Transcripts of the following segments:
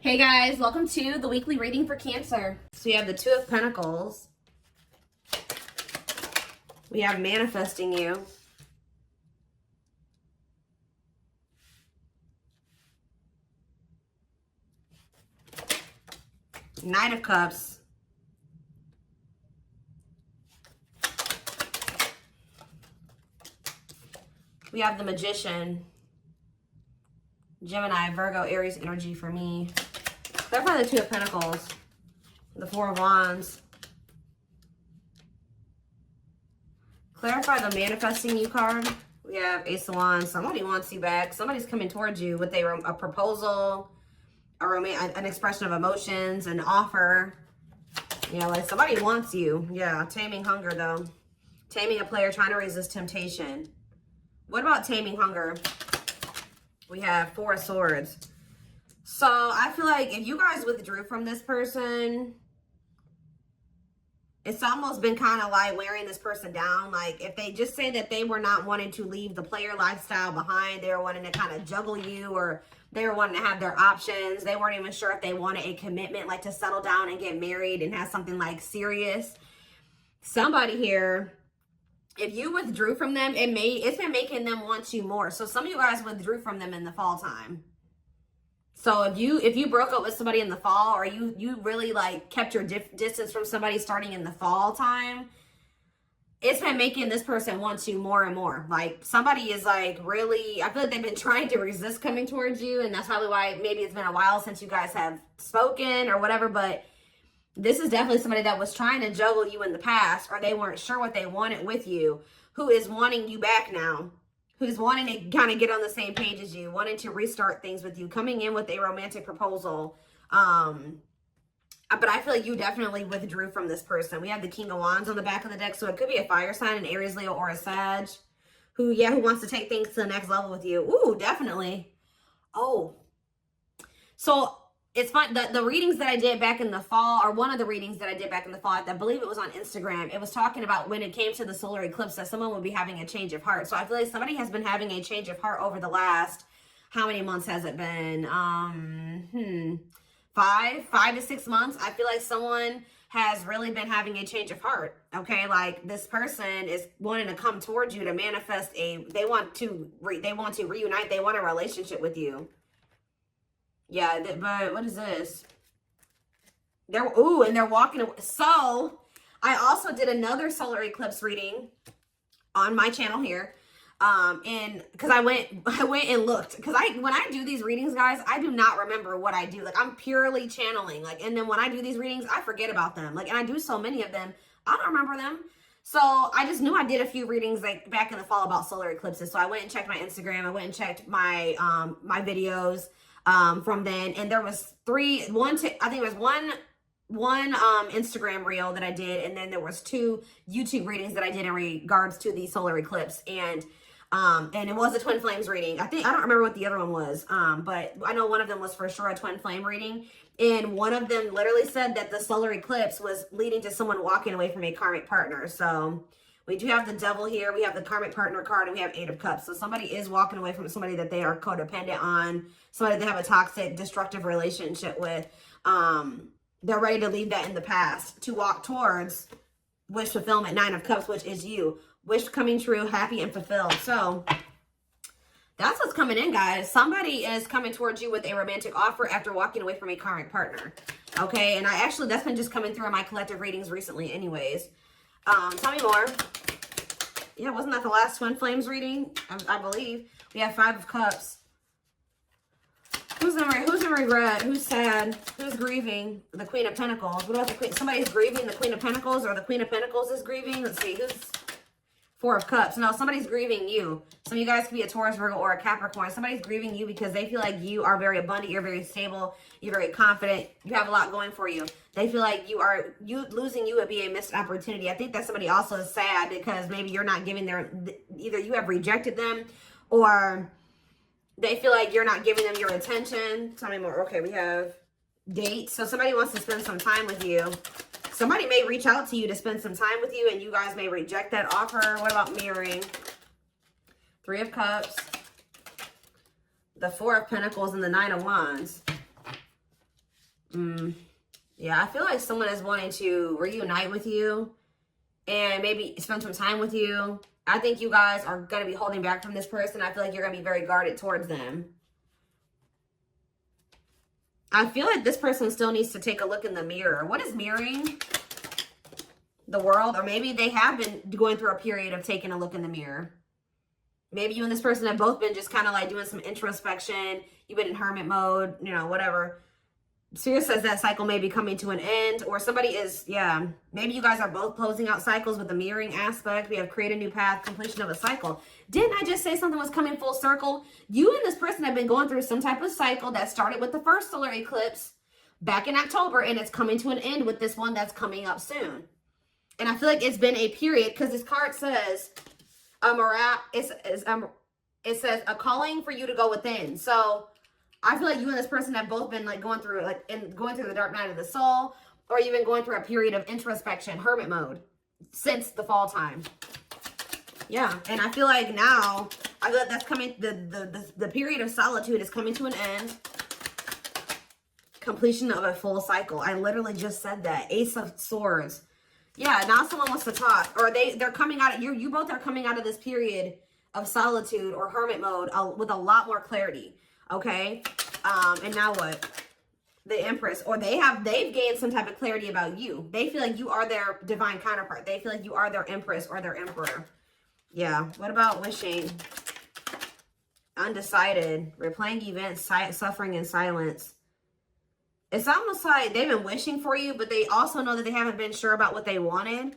Hey guys, welcome to the weekly reading for Cancer. So we have the Two of Pentacles. We have manifesting you. Knight of Cups. We have the Magician. Gemini, Virgo, Aries energy for me. Clarify the Two of Pentacles. The Four of Wands. Clarify the manifesting you card. We have Ace of Wands. Somebody wants you back. Somebody's coming towards you with a proposal, an expression of emotions, an offer. You know, like somebody wants you. Yeah, taming hunger though. Taming a player trying to resist temptation. What about taming hunger? We have Four of Swords. So I feel like if you guys withdrew from this person, it's almost been kind of like wearing this person down. Like if they just say that they were not wanting to leave the player lifestyle behind, they were wanting to kind of juggle you, or they were wanting to have their options. They weren't even sure if they wanted a commitment, like to settle down and get married and have something like serious. Somebody here, if you withdrew from them, it's been making them want you more. So some of you guys withdrew from them in the fall time. So if you broke up with somebody in the fall, or you really like kept your distance from somebody starting in the fall time, it's been making this person want you more and more. Like somebody is like really, I feel like they've been trying to resist coming towards you, and that's probably why maybe it's been a while since you guys have spoken or whatever, but this is definitely somebody that was trying to juggle you in the past, or they weren't sure what they wanted with you, who is wanting you back now, who's wanting to kind of get on the same page as you, wanting to restart things with you, coming in with a romantic proposal. But I feel like you definitely withdrew from this person. We have the King of Wands on the back of the deck, so it could be a fire sign, an Aries, Leo, or a Sag, who wants to take things to the next level with you. Ooh, definitely. Oh, so it's fun. The readings that I did back in the fall, or one of the readings that I did back in the fall, I believe it was on Instagram, it was talking about when it came to the solar eclipse that someone would be having a change of heart. So I feel like somebody has been having a change of heart over the last, how many months has it been? 5 to 6 months. I feel like someone has really been having a change of heart. Okay, like this person is wanting to come towards you to manifest they want to reunite. They want a relationship with you. Yeah, but what is this? And they're walking away. So I also did another solar eclipse reading on my channel here. And because I went and looked, because when I do these readings, guys, I do not remember what I do. Like I'm purely channeling. Like, and then when I do these readings, I forget about them. Like, and I do so many of them, I don't remember them. So I just knew I did a few readings like back in the fall about solar eclipses. So I went and checked my Instagram. I went and checked my my videos from then, and there was I think it was one Instagram reel that I did, and then there was 2 YouTube readings that I did in regards to the solar eclipse, and it was a twin flames reading. I don't remember what the other one was, but I know one of them was for sure a twin flame reading, and one of them literally said that the solar eclipse was leading to someone walking away from a karmic partner. So we do have the Devil here, we have the karmic partner card, and we have 8 of Cups. So somebody is walking away from somebody that they are codependent on, somebody they have a toxic, destructive relationship with. They're ready to leave that in the past to walk towards wish fulfillment, 9 of Cups, which is you. Wish coming true, happy and fulfilled. So that's what's coming in, guys. Somebody is coming towards you with a romantic offer after walking away from a karmic partner. Okay, and that's been just coming through in my collective readings recently anyways. Tell me more. Yeah, wasn't that the last twin flames reading? I believe. We have 5 of Cups. Who's in regret? Who's sad? Who's grieving? The Queen of Pentacles. What about the Queen? Somebody's grieving the Queen of Pentacles, or the Queen of Pentacles is grieving. Let's see. Who's 4 of Cups? No, somebody's grieving you. Some of you guys could be a Taurus, Virgo, or a Capricorn. Somebody's grieving you because they feel like you are very abundant. You're very stable. You're very confident. You have a lot going for you. They feel like losing you would be a missed opportunity. I think that somebody also is sad because maybe you're not giving either you have rejected them, or they feel like you're not giving them your attention. Tell me more. Okay, we have dates. So somebody wants to spend some time with you. Somebody may reach out to you to spend some time with you, and you guys may reject that offer. What about mirroring? 3 of Cups, the 4 of Pentacles, and the 9 of Wands. Yeah, I feel like someone is wanting to reunite with you and maybe spend some time with you. I think you guys are going to be holding back from this person. I feel like you're going to be very guarded towards them. I feel like this person still needs to take a look in the mirror. What is mirroring? The world? Or maybe they have been going through a period of taking a look in the mirror. Maybe you and this person have both been just kind of like doing some introspection. You've been in hermit mode, you know, whatever. Spirit says that cycle may be coming to an end, or somebody is, yeah, maybe you guys are both closing out cycles with the mirroring aspect. We have create a new path, completion of a cycle. Didn't I just say something was coming full circle? You and this person have been going through some type of cycle that started with the first solar eclipse back in October, and it's coming to an end with this one that's coming up soon. And I feel like it's been a period, because this card says, it says a calling for you to go within. So I feel like you and this person have both been like going through the dark night of the soul, or you've been going through a period of introspection, hermit mode, since the fall time. Yeah, and I feel like now, I feel like that's coming, the period of solitude is coming to an end. Completion of a full cycle. I literally just said that. Ace of Swords. Yeah, now someone wants to talk, or they're coming out of, you both are coming out of this period of solitude or hermit mode with a lot more clarity. Okay, and now what? The Empress, or they've gained some type of clarity about you. They feel like you are their divine counterpart. They feel like you are their Empress or their Emperor. Yeah. What about wishing? Undecided. Replaying events, suffering in silence. It's almost like they've been wishing for you, but they also know that they haven't been sure about what they wanted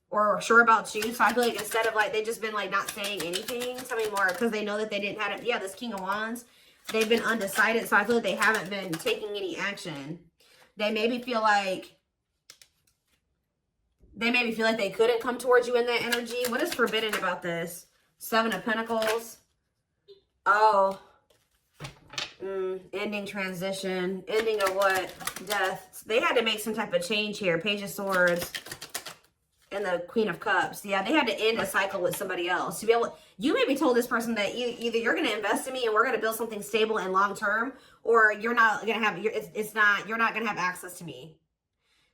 or sure about you. So I feel like instead of like, they've just been like not saying anything. Tell me more, because they know that they didn't have it. Yeah, this King of Wands. They've been undecided, so I feel like they haven't been taking any action. They maybe feel like they couldn't come towards you in that energy. What is forbidden about this? Seven of Pentacles. Oh. Ending, transition. Ending of what? Death. They had to make some type of change here. Page of Swords. And the Queen of Cups. Yeah, they had to end a cycle with somebody else. To be able, you maybe told this person that either you're going to invest in me and we're going to build something stable and long term, or you're not going to have, you're not going to have access to me.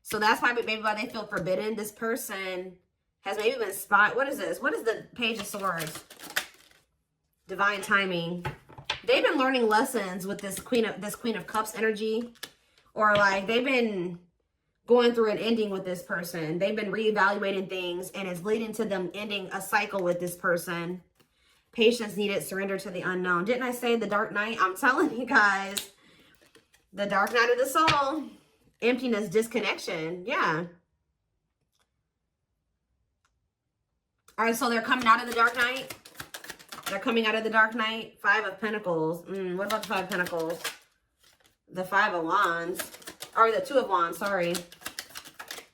So that's why maybe why they feel forbidden. This person has maybe been what is this? What is the Page of Swords? Divine timing. They've been learning lessons with this Queen of Cups energy, or like they've been going through an ending with this person. They've been reevaluating things, and it's leading to them ending a cycle with this person. Patience needed, surrender to the unknown. Didn't I say the dark night? I'm telling you guys. The dark night of the soul. Emptiness, disconnection. Yeah. All right, so they're coming out of the dark night. They're coming out of the dark night. Five of Pentacles. What about the Five of Pentacles? The Five of Wands. Or the Two of Wands, sorry.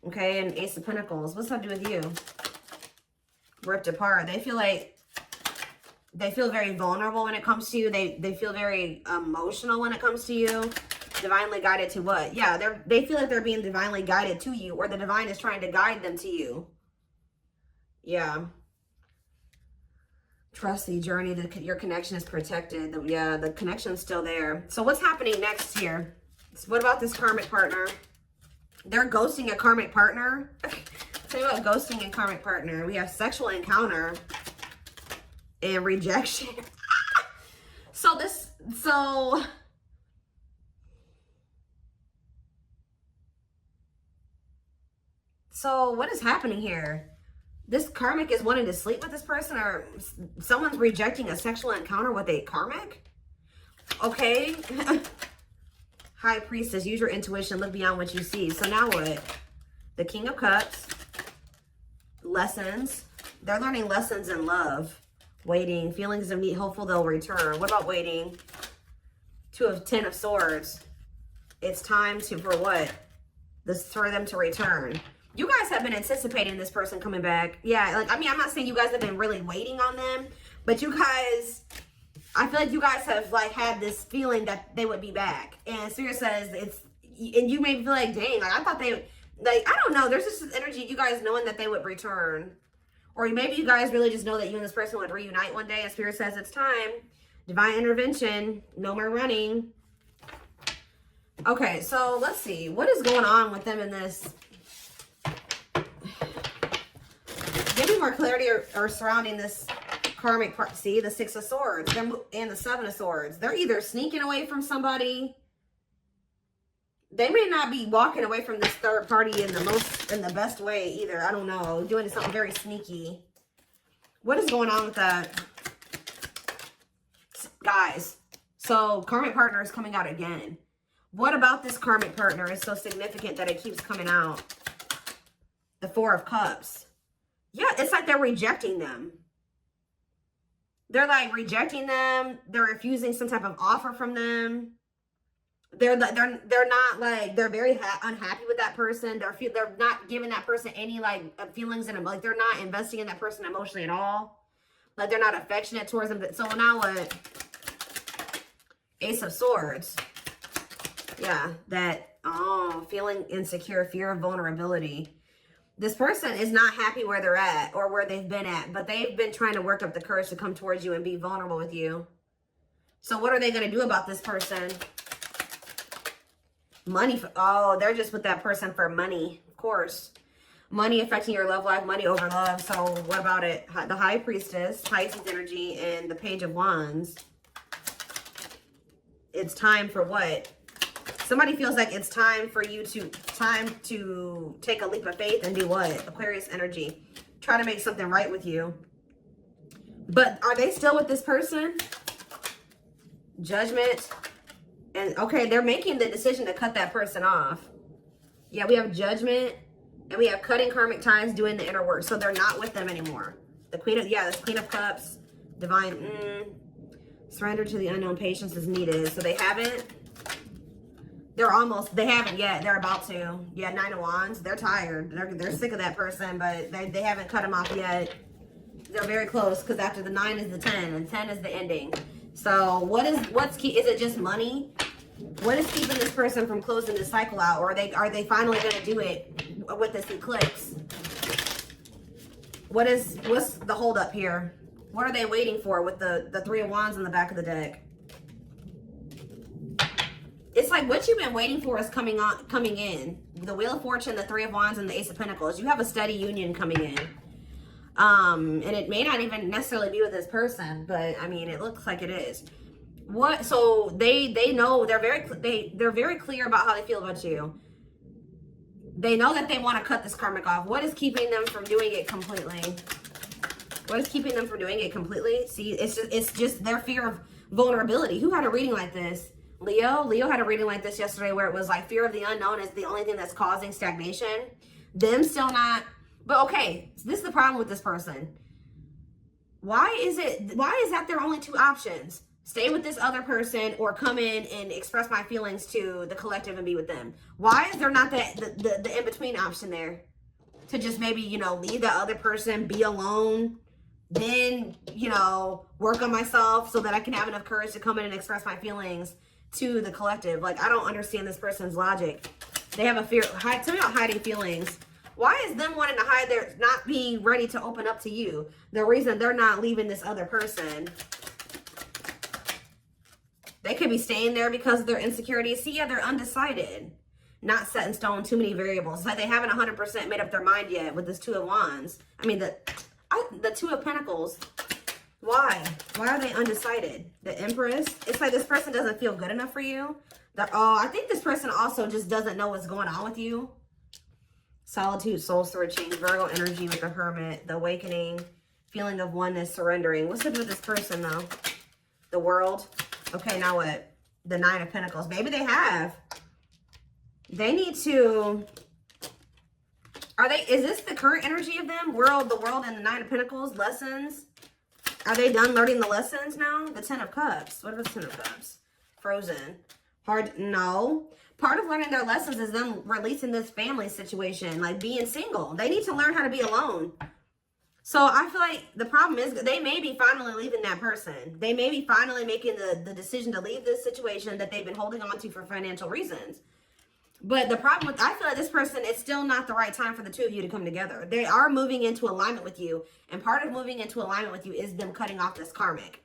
Okay, and Ace of Pentacles. What's that do with you? Ripped apart. They feel very vulnerable when it comes to you. They feel very emotional when it comes to you. Divinely guided to what? Yeah, they feel like they're being divinely guided to you, or the divine is trying to guide them to you. Yeah. Trust the journey. Your connection is protected. Yeah, the connection's still there. So what's happening next here? What about this karmic partner? They're ghosting a karmic partner. Tell you about ghosting and karmic partner. We have sexual encounter and rejection. So what is happening here? This karmic is wanting to sleep with this person, or someone's rejecting a sexual encounter with a karmic? Okay. High Priestess, use your intuition, look beyond what you see. So now what? The King of Cups. Lessons. They're learning lessons in love. Waiting. Feelings of need, hopeful they'll return. What about waiting? Ten of Swords. It's time for what? For them to return. You guys have been anticipating this person coming back. Yeah, like, I mean, I'm not saying you guys have been really waiting on them, but you guys, I feel like you guys have like had this feeling that they would be back. And Spirit says and you may feel like, dang, like I thought they, like, I don't know. There's just this energy, you guys knowing that they would return. Or maybe you guys really just know that you and this person would reunite one day, and Spirit says it's time. Divine intervention, no more running. Okay, so let's see. What is going on with them in this? Give me more clarity or surrounding this karmic part. See, the Six of Swords and the Seven of Swords. They're either sneaking away from somebody. They may not be walking away from this third party in the best way either. I don't know. Doing something very sneaky. What is going on with that? Guys, so karmic partner is coming out again. What about this karmic partner is so significant that it keeps coming out? The Four of Cups. Yeah, it's like they're rejecting them. They're like rejecting them. They're refusing some type of offer from them. They're not like, they're very unhappy with that person. They're not giving that person any like feelings in them. Like they're not investing in that person emotionally at all. Like they're not affectionate towards them. So now what? Ace of Swords. Yeah, that, oh, feeling insecure, fear of vulnerability. This person is not happy where they're at or where they've been at, but they've been trying to work up the courage to come towards you and be vulnerable with you. So what are they going to do about this person? Money. Oh, they're just with that person for money, of course. Money affecting your love life, money over love. So what about it? The High Priestess, Pisces energy, and the Page of Wands. It's time for what? Somebody feels like it's time for you to take a leap of faith and do what? Aquarius energy. Try to make something right with you. But are they still with this person? Judgment. And okay, they're making the decision to cut that person off. Yeah, we have Judgment. And we have cutting karmic ties, doing the inner work. So they're not with them anymore. The Queen of, yeah, this Queen of Cups. Divine, surrender to the unknown, patience is needed. So they haven't. They haven't yet. They're about to. Yeah, Nine of Wands. They're tired. They're sick of that person, but they haven't cut them off yet. They're very close because after the 9 is the 10, and 10 is the ending. So what's key? Is it just money? What is keeping this person from closing this cycle out? Or are they finally going to do it with this eclipse? What's the holdup here? What are they waiting for with the Three of Wands on the back of the deck? It's like what you've been waiting for is coming in. The Wheel of Fortune, the Three of Wands, and the Ace of Pentacles. You have a steady union coming in. And it may not even necessarily be with this person, but I mean, it looks like it is. What? So they know, they're very clear about how they feel about you. They know that they want to cut this karmic off. What is keeping them from doing it completely? What is keeping them from doing it completely? See, it's just their fear of vulnerability. Who had a reading like this? Leo had a reading like this yesterday where it was like fear of the unknown is the only thing that's causing stagnation. Them still not. But okay, so this is the problem with this person. Why is that their only two options? Stay with this other person or come in and express my feelings to the collective and be with them. Why is there not the in-between option there? To just maybe, leave the other person, be alone, then, work on myself so that I can have enough courage to come in and express my feelings to the collective. Like, I don't understand this person's logic. They have a fear. Tell me about hiding feelings. Why is them wanting to hide their, not being ready to open up to you? The reason they're not leaving this other person. They could be staying there because of their insecurities. See, yeah, they're undecided. Not set in stone, too many variables. It's like they haven't 100% made up their mind yet with this Two of Wands. I mean, the Two of Pentacles. Why? Why are they undecided? The Empress. It's like this person doesn't feel good enough for you. I think this person also just doesn't know what's going on with you. Solitude, soul searching, Virgo energy with the Hermit, the Awakening, feeling of oneness, surrendering. What's up with this person though? The World. Okay, now what? The Nine of Pentacles. Maybe they have. They need to. Is this the current energy of them? The World, and the Nine of Pentacles. Lessons. Are they done learning the lessons now? The Ten of Cups. What about the Ten of Cups? Frozen. No. Part of learning their lessons is them releasing this family situation, like being single. They need to learn how to be alone. So I feel like the problem is they may be finally leaving that person. They may be finally making the decision to leave this situation that they've been holding on to for financial reasons. But the problem with, I feel like this person, it's still not the right time for the two of you to come together. They are moving into alignment with you. And part of moving into alignment with you is them cutting off this karmic.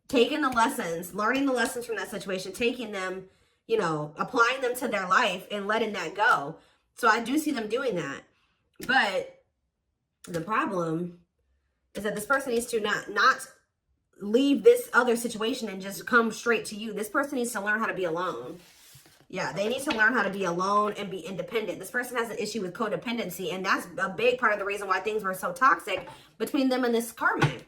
Taking the lessons, learning the lessons from that situation, taking them, you know, applying them to their life and letting that go. So I do see them doing that. But the problem is that this person needs to not leave this other situation and just come straight to you. This person needs to learn how to be alone. Yeah, they need to learn how to be alone and be independent. This person has an issue with codependency, and that's a big part of the reason why things were so toxic between them and this karmic.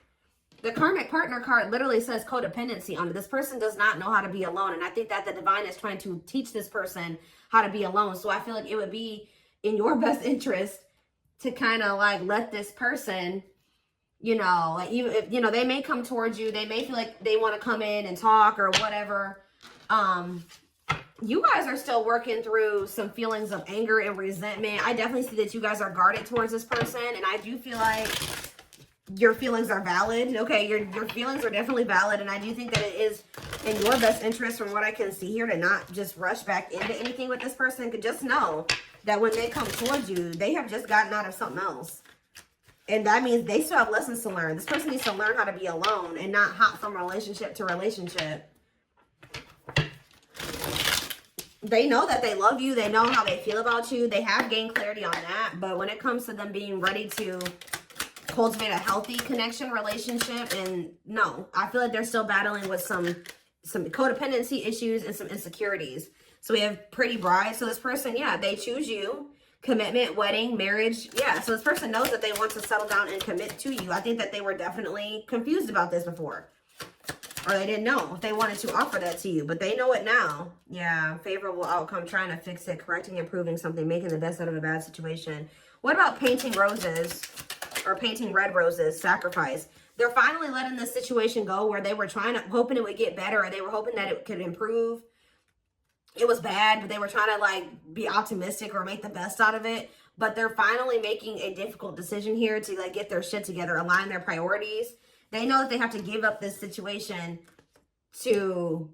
The karmic partner card literally says codependency on it. This person does not know how to be alone, and I think that the divine is trying to teach this person how to be alone. So I feel like it would be in your best interest to kind of like let this person, you know, like you know, they may come towards you. They may feel like they want to come in and talk or whatever. You guys are still working through some feelings of anger and resentment. I definitely see that you guys are guarded towards this person, and I do feel like your feelings are valid. Okay, your feelings are definitely valid, and I do think that it is in your best interest, from what I can see here, to not just rush back into anything with this person. Could just know that when they come towards you, they have just gotten out of something else, and that means they still have lessons to learn. This person needs to learn how to be alone and not hop from relationship to relationship. They know that they love you. They know how they feel about you. They have gained clarity on that. But when it comes to them being ready to cultivate a healthy connection, relationship, and no, I feel like they're still battling with some codependency issues and some insecurities. So we have pretty bride. So this person, yeah, they choose you. Commitment, wedding, marriage. Yeah, so this person knows that they want to settle down and commit to you. I think that they were definitely confused about this before. Or they didn't know if they wanted to offer that to you, but they know it now. Yeah, favorable outcome, trying to fix it, correcting, improving something, making the best out of a bad situation. What about painting roses or painting red roses, sacrifice? They're finally letting this situation go where they were hoping it would get better, or they were hoping that it could improve. It was bad, but they were trying to like be optimistic or make the best out of it. But they're finally making a difficult decision here to like get their shit together, align their priorities. They know that they have to give up this situation to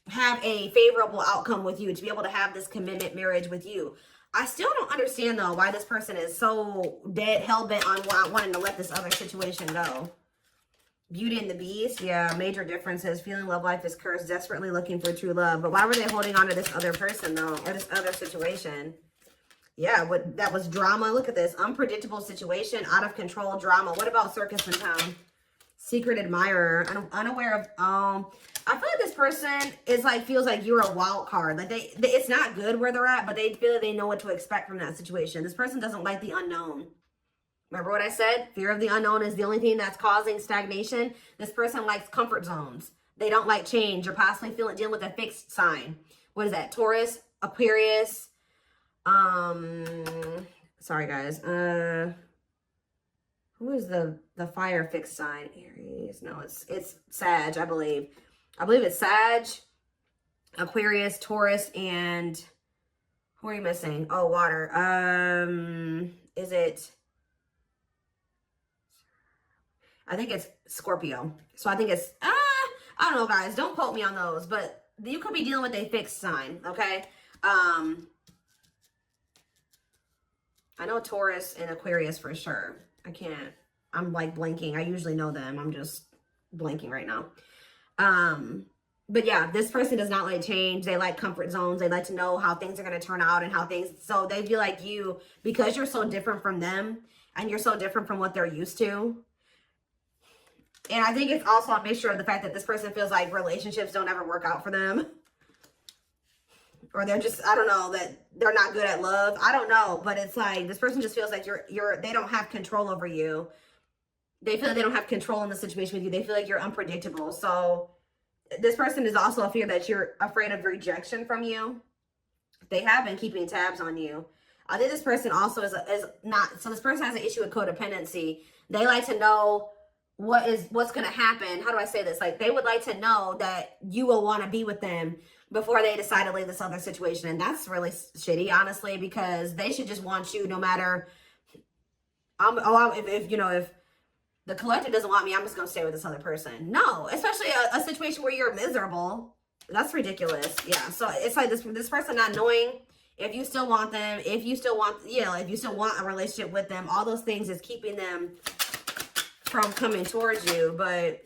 have a favorable outcome with you, to be able to have this commitment marriage with you. I still don't understand, though, why this person is so dead, hell-bent on wanting to let this other situation go. Beauty and the Beast. Yeah, major differences. Feeling love life is cursed. Desperately looking for true love. But why were they holding on to this other person, though, or this other situation? Yeah, that was drama. Look at this. Unpredictable situation, out of control drama. What about circus in town? Secret admirer, unaware of, I feel like this person is like, feels like you're a wild card. Like it's not good where they're at, but they feel like they know what to expect from that situation. This person doesn't like the unknown. Remember what I said? Fear of the unknown is the only thing that's causing stagnation. This person likes comfort zones. They don't like change, or possibly dealing with a fixed sign. What is that? Taurus, Aquarius, sorry guys, who is the fire fixed sign? Aries. No, it's Sag, I believe it's Sag, Aquarius, Taurus, and who are you missing? Oh, water. Is it, I think it's Scorpio. So I think it's I don't know, guys, don't quote me on those, but you could be dealing with a fixed sign. Okay. I know Taurus and Aquarius for sure. I'm like blanking. I usually know them. I'm just blanking right now. But yeah, this person does not like change. They like comfort zones. They like to know how things are going to turn out and so they feel like you, because you're so different from them and you're so different from what they're used to. And I think it's also a mixture of the fact that this person feels like relationships don't ever work out for them. Or they're just, I don't know, that they're not good at love. I don't know, but it's like this person just feels like they don't have control over you. They feel like they don't have control in the situation with you. They feel like you're unpredictable. So this person is also a fear that you're afraid of rejection from you. They have been keeping tabs on you. I think this person also is not, so this person has an issue with codependency. They like to know what's going to happen. How do I say this? Like they would like to know that you will want to be with them before they decide to leave this other situation. And that's really shitty, honestly, because they should just want you no matter, if the collective doesn't want me, I'm just going to stay with this other person. No, especially a situation where you're miserable. That's ridiculous. Yeah. So it's like this person not knowing if you still want them, if you still want a relationship with them, all those things is keeping them from coming towards you. But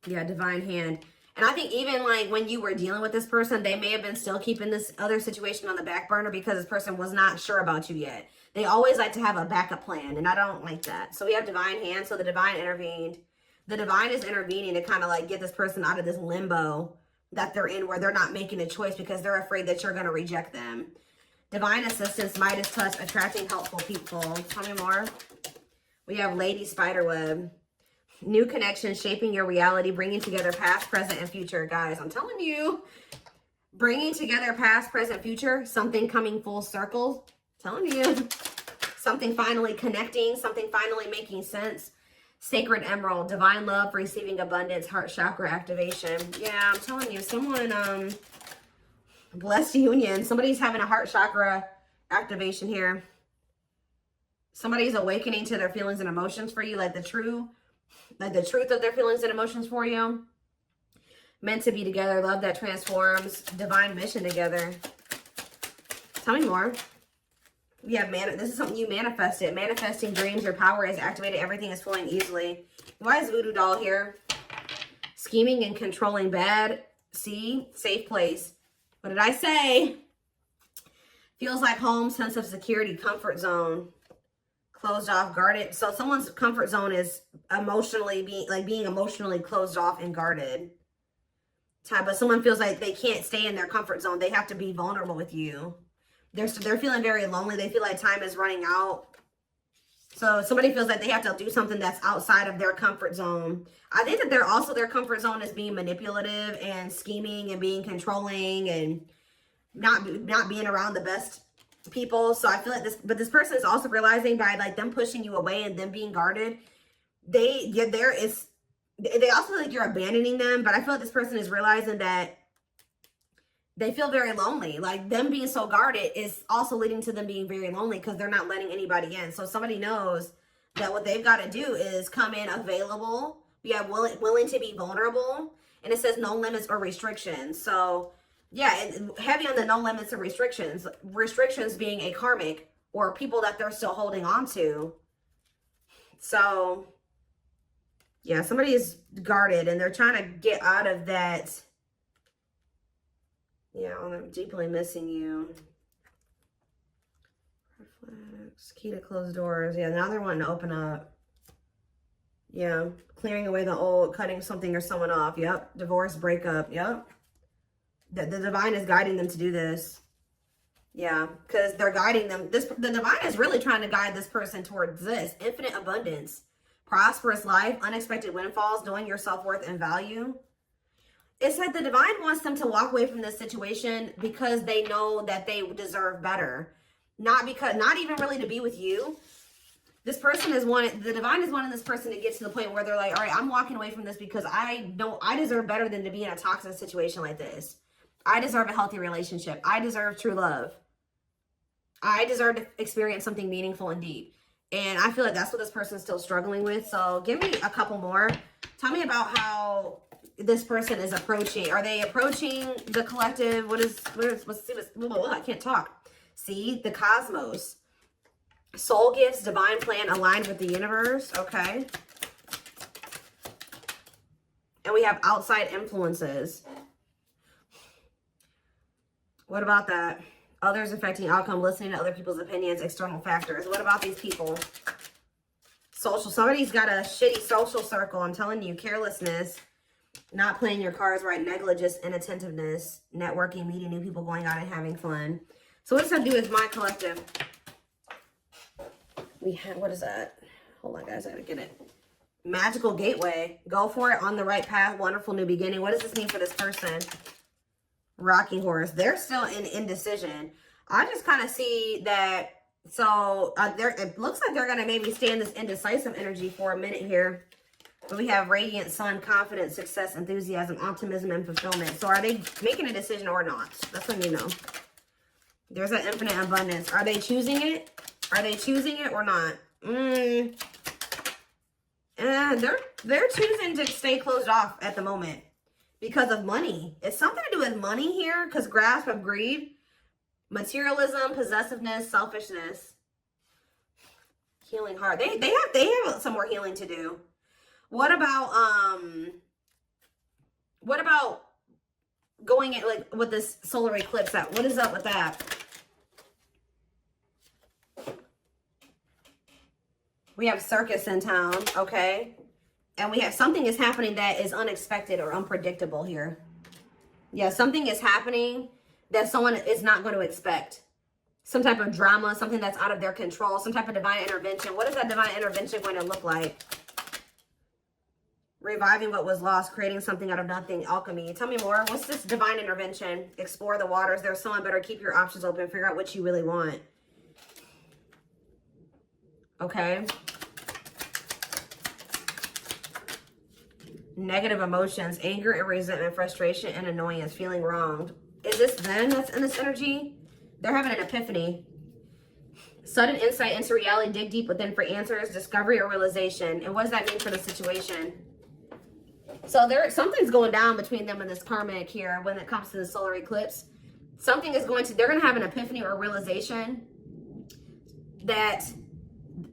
yeah, divine hand. And I think even like when you were dealing with this person, they may have been still keeping this other situation on the back burner because this person was not sure about you yet. They always like to have a backup plan, and I don't like that. So we have divine hand. So the divine intervened. The divine is intervening to kind of like get this person out of this limbo that they're in, where they're not making a choice because they're afraid that you're going to reject them. Divine assistance, Midas touch, attracting helpful people. Tell me more. We have Lady Spiderweb. New connections, shaping your reality, bringing together past, present, and future. Guys, I'm telling you, bringing together past, present, future, something coming full circle. Telling you, something finally connecting, something finally making sense. Sacred Emerald, divine love, receiving abundance, heart chakra activation. Yeah, I'm telling you, someone, blessed union. Somebody's having a heart chakra activation here. Somebody's awakening to their feelings and emotions for you, like the truth of their feelings and emotions for you. Meant to be together, love that transforms, divine mission together. Tell me more. We have this is something you manifested. Manifesting dreams, your power is activated, everything is flowing easily. Why is Voodoo Doll here? Scheming and controlling bad. See, safe place. What did I say? Feels like home, sense of security, comfort zone. Closed off, guarded. So someone's comfort zone is emotionally being emotionally closed off and guarded. But someone feels like they can't stay in their comfort zone. They have to be vulnerable with you. They're feeling very lonely. They feel like time is running out. So somebody feels like they have to do something that's outside of their comfort zone. I think that their comfort zone is being manipulative and scheming and being controlling and not being around the best people. So I feel like this person is also realizing by like them pushing you away and them being guarded, they also feel like you're abandoning them. But I feel like this person is realizing that they feel very lonely. Like them being so guarded is also leading to them being very lonely because they're not letting anybody in. So somebody knows that what they've got to do is come in available. We have willing to be vulnerable, and it says no limits or restrictions. So yeah, heavy on the no limits and restrictions. Restrictions being a karmic or people that they're still holding on to. So yeah, somebody is guarded and they're trying to get out of that. Yeah, I'm deeply missing you. Reflex, key to close doors. Yeah, now they're wanting to open up. Yeah, clearing away the old, cutting something or someone off. Yep, divorce, breakup. Yep. The divine is guiding them to do this. Yeah, because they're guiding them. The divine is really trying to guide this person towards this. Infinite abundance, prosperous life, unexpected windfalls, knowing your self-worth and value. It's like the divine wants them to walk away from this situation because they know that they deserve better. Not even really to be with you. The divine is wanting this person to get to the point where they're like, all right, I'm walking away from this because I know I deserve better than to be in a toxic situation like this. I deserve a healthy relationship. I deserve true love. I deserve to experience something meaningful and deep. And I feel like that's what this person is still struggling with. So give me a couple more. Tell me about how this person is approaching. Are they approaching the collective? I can't talk. See, the cosmos. Soul gifts, divine plan aligned with the universe. Okay. And we have outside influences. What about that? Others affecting outcome, listening to other people's opinions, external factors. What about these people? Social. Somebody's got a shitty social circle. I'm telling you, carelessness, not playing your cards right, negligence, inattentiveness, networking, meeting new people, going out and having fun. So what does that do with my collective? What is that? Hold on, guys. I gotta get it. Magical gateway. Go for it. On the right path. Wonderful new beginning. What does this mean for this person? Rocking horse. They're still in indecision. I just kind of see that. So it looks like they're going to maybe stay in this indecisive energy for a minute here. But we have radiant sun, confidence, success, enthusiasm, optimism, and fulfillment. So are they making a decision or not? That's when you know. There's an infinite abundance. Are they choosing it? Are they choosing it or not? They're choosing to stay closed off at the moment. Because of money. It's something to do with money here. Because grasp of greed. Materialism, possessiveness, selfishness. Healing heart. They have some more healing to do. What about What about going at like with this solar eclipse out? What is up with that? We have circus in town, okay? And we have something is happening that is unexpected or unpredictable here. Yeah, something is happening that someone is not going to expect. Some type of drama, something that's out of their control, some type of divine intervention. What is that divine intervention going to look like? Reviving what was lost, creating something out of nothing, alchemy. Tell me more. What's this divine intervention? Explore the waters. There's someone better. Keep your options open. Figure out what you really want. Okay. Negative emotions, anger and resentment, frustration and annoyance, feeling wronged. Is this them that's in this energy? They're having an epiphany. Sudden insight into reality, dig deep within for answers, discovery or realization. And what does that mean for the situation? So something's going down between them and this karmic here when it comes to the solar eclipse. Something is they're going to have an epiphany or realization that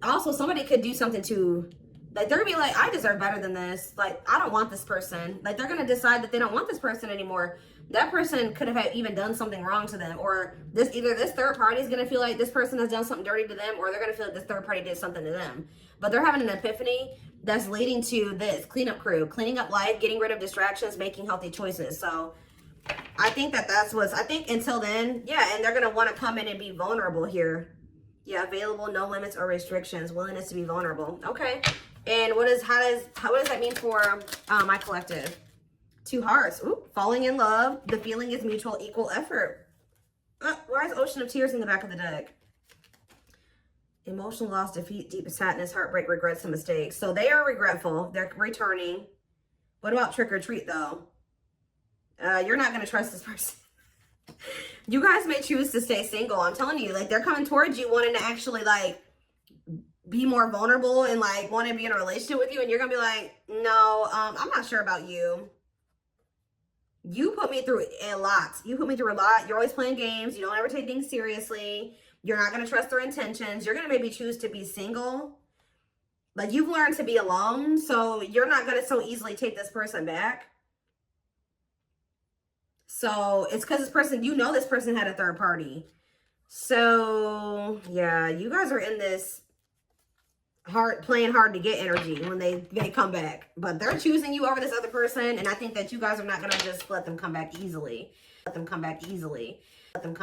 also somebody could do something to, like, they're gonna be like, I deserve better than this. Like, I don't want this person. Like, they're gonna decide that they don't want this person anymore. That person could have even done something wrong to them, or either this third party is gonna feel like this person has done something dirty to them, or they're gonna feel like this third party did something to them. But they're having an epiphany that's leading to this cleanup crew, cleaning up life, getting rid of distractions, making healthy choices. So I think I think until then, yeah, and they're gonna want to come in and be vulnerable here. Yeah, available, no limits or restrictions, willingness to be vulnerable. Okay. And what does that mean for my collective? 2 hearts. Ooh, falling in love. The feeling is mutual, equal effort. Why is Ocean of Tears in the back of the deck? Emotional loss, defeat, deep sadness, heartbreak, regrets, and mistakes. So they are regretful. They're returning. What about trick or treat, though? You're not going to trust this person. You guys may choose to stay single. I'm telling you, like, they're coming towards you wanting to actually, like, be more vulnerable and, like, want to be in a relationship with you. And you're going to be like, no, I'm not sure about you. You put me through a lot. You put me through a lot. You're always playing games. You don't ever take things seriously. You're not going to trust their intentions. You're going to maybe choose to be single. Like, you've learned to be alone. So you're not going to so easily take this person back. So it's because this person, this person had a third party. So yeah, you guys are in this playing hard to get energy when they come back. But they're choosing you over this other person. And I think that you guys are not going to just let them come back easily. Let them come back easily. Let them come